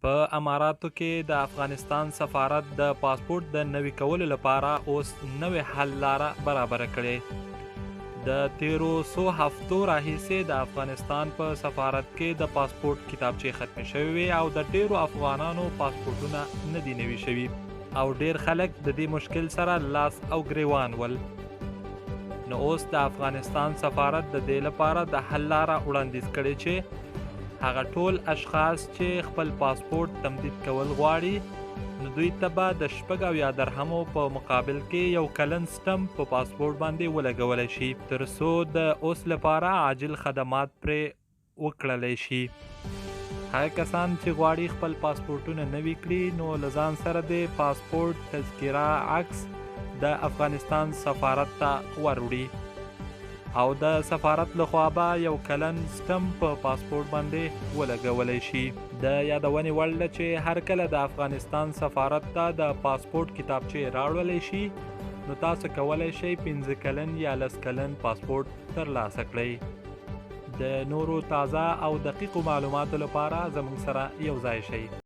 په اماراتو کې د افغانستان سفارت د پاسپورت د نوي کولو لپاره اوس نوې حل لاره برابره کړې. د تیرو څو هفتو راهیسې د افغانستان په سفارت کې د پاسپورت کتابچې ختمې شوې وې او د ډیرو افغانانو پاسپورتونه نه دي نوي شوي او ډیر خلک د دې مشکل سره لاس او ګریوان ول. نو اوس د افغانستان سفارت د دې لپاره د حل لاره وړاندیز کړې چې هغه ټول اشخاص چې خپل پاسپورت تمدید کول غواړي نو دوی ته به د 80 درهمو په مقابل کې یو کلن سټمپ په پاسپورت باندې ولګولی شي تر څو د اوس لپاره عاجل خدمات پرې وکړلی شي. هغه کسان چې غواړي خپل پاسپورتونه نوي کړي نو له ځان سره د پاسپورت تذکره عکس د افغانستان سفارت ته وروړي او د سفارت لخوا به یو کلن سټمپ په پاسپورت باندې ولګولی شي. د یادونې وړ ده چې هر کله د افغانستان سفارت ته د پاسپورت کتابچې راوړلی شي نو تاسو کولی شئ 15 کلن یا 10 کلن پاسپورت ترلاسه کړئ. د نورو تازه او دقیقو معلوماتو لپاره زموږ سره یو ځای شئ.